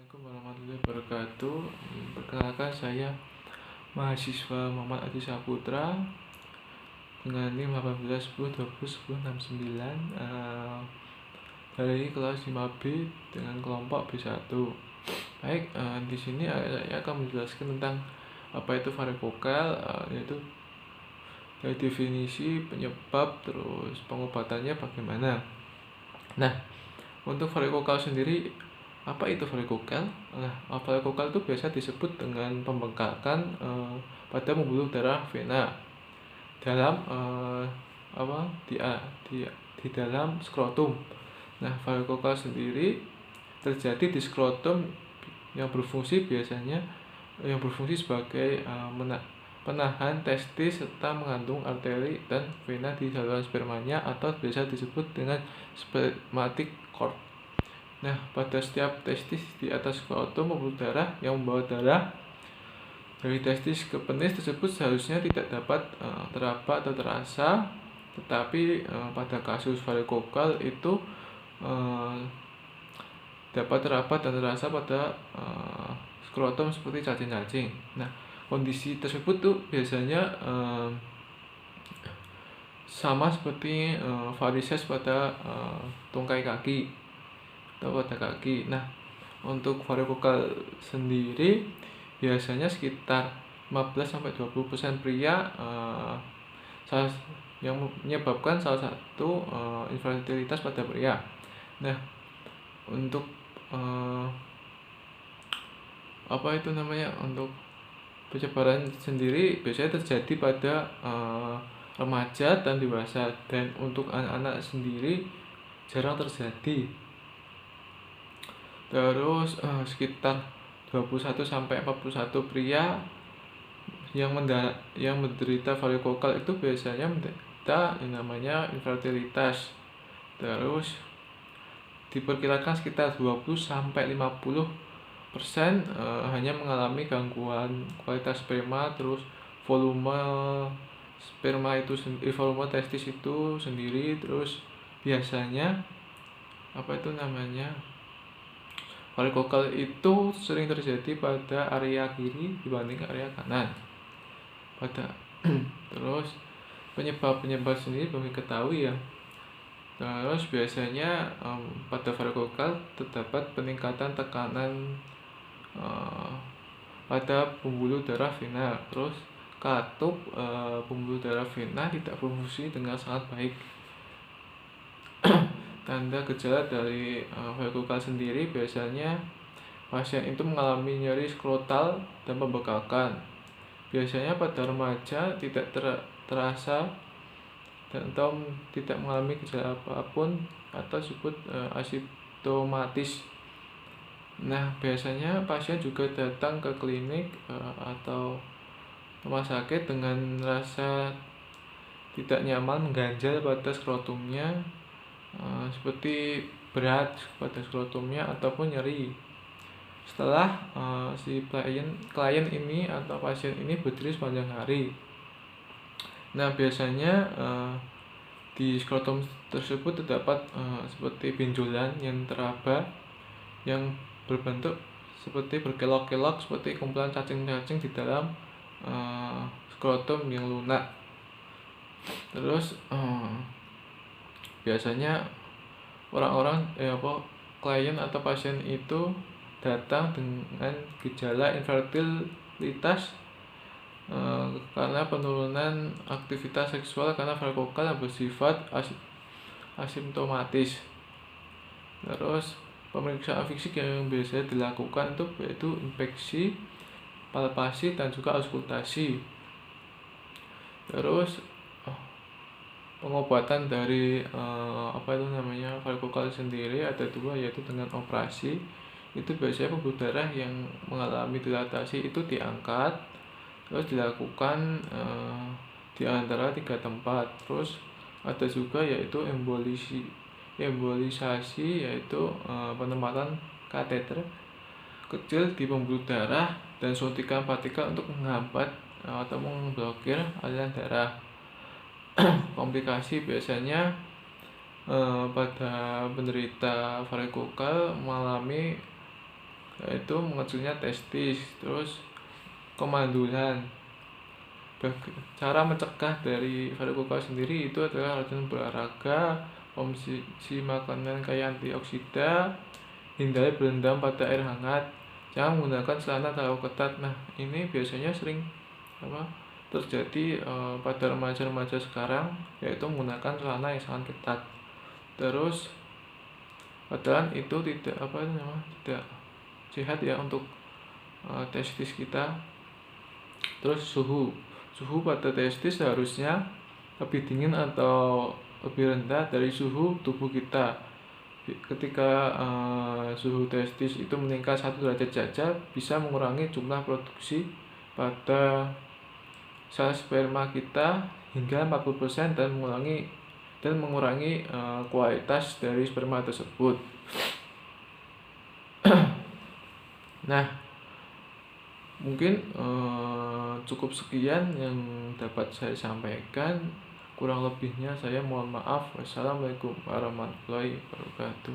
Assalamualaikum warahmatullahi wabarakatuh. Perkenalkan, saya mahasiswa Muhammad Adi Saputra dengan NIM 1810201069 dari kelas 5B dengan kelompok B1. Baik, di sini saya akan menjelaskan tentang apa itu varikokal, yaitu dari definisi, penyebab, terus pengobatannya bagaimana. Nah, untuk varikokal sendiri, apa itu varikokal? Nah, varikokal itu biasa disebut dengan pembengkakan pada pembuluh darah vena dalam di dalam skrotum. Nah, varikokal sendiri terjadi di skrotum yang berfungsi sebagai penahan testis serta mengandung arteri dan vena di saluran spermanya, atau biasa disebut dengan spermatic cord. Nah, pada setiap testis di atas skrotum pembuluh darah yang membawa darah dari testis ke penis tersebut seharusnya tidak dapat teraba atau terasa, tetapi pada kasus varikokal itu dapat teraba dan terasa pada skrotum seperti cacing-cacing. Nah, kondisi tersebut tuh biasanya sama seperti varises pada tungkai kaki atau pada kaki. Nah, untuk varikokal sendiri biasanya sekitar 15-20% pria yang menyebabkan salah satu infertilitas pada pria. Nah, untuk untuk penyebaran sendiri biasanya terjadi pada remaja dan dewasa, dan untuk anak-anak sendiri jarang terjadi. Terus sekitar 21-41 pria yang menderita varikokal itu biasanya menderita yang namanya infertilitas. Terus diperkirakan sekitar 20-50% hanya mengalami gangguan kualitas sperma, terus volume sperma itu volume testis itu sendiri. Terus biasanya varikokal itu sering terjadi pada area kiri dibanding area kanan. Terus penyebab sendiri belum diketahui ya. Terus biasanya pada varikokal terdapat peningkatan tekanan pada pembuluh darah vena. Terus katup pembuluh darah vena tidak berfungsi dengan sangat baik. Tanda gejala dari varikokal sendiri biasanya pasien itu mengalami nyeri skrotal dan pembekakan. Biasanya pada remaja tidak terasa dan atau tidak mengalami gejala apapun atau disebut asimptomatis. Nah, biasanya pasien juga datang ke klinik atau rumah sakit dengan rasa tidak nyaman mengganjal pada skrotumnya, seperti berat pada skrotumnya ataupun nyeri setelah si klien ini atau pasien ini berdiri sepanjang hari. Nah, biasanya di skrotum tersebut terdapat seperti benjolan yang teraba yang berbentuk seperti berkelok-kelok, seperti kumpulan cacing-cacing di dalam skrotum yang lunak. Terus biasanya klien atau pasien itu datang dengan gejala infertilitas karena penurunan aktivitas seksual karena varikokal yang bersifat asimptomatis. Terus pemeriksaan fisik yang biasa dilakukan itu yaitu inspeksi, palpasi, dan juga auskultasi. Terus pengobatan dari varikokal sendiri ada dua, yaitu dengan operasi. Itu biasanya pembuluh darah yang mengalami dilatasi itu diangkat, terus dilakukan di antara 3 tempat. Terus ada juga yaitu embolisasi, yaitu penempatan kateter kecil di pembuluh darah dan suntikan partikel untuk menghambat atau memblokir aliran darah. Komplikasi biasanya pada penderita varikokal mengalami yaitu mengecilnya testis. Terus kemandulan. Cara mencegah dari varikokel sendiri itu adalah rajin berolahraga, konsumsi makanan kaya antioksida, hindari berendam pada air hangat, jangan menggunakan celana terlalu ketat. Nah, ini biasanya sering apa terjadi pada remaja-remaja sekarang, yaitu menggunakan celana yang sangat ketat. Terus padahal itu tidak sehat ya untuk testis kita. Terus suhu pada testis harusnya lebih dingin atau lebih rendah dari suhu tubuh kita. Ketika suhu testis itu meningkat 1 derajat saja bisa mengurangi jumlah produksi pada sel sperma kita hingga 40% dan mengurangi kualitas dari sperma tersebut. Nah, mungkin cukup sekian yang dapat saya sampaikan. Kurang lebihnya saya mohon maaf. Wassalamualaikum warahmatullahi wabarakatuh.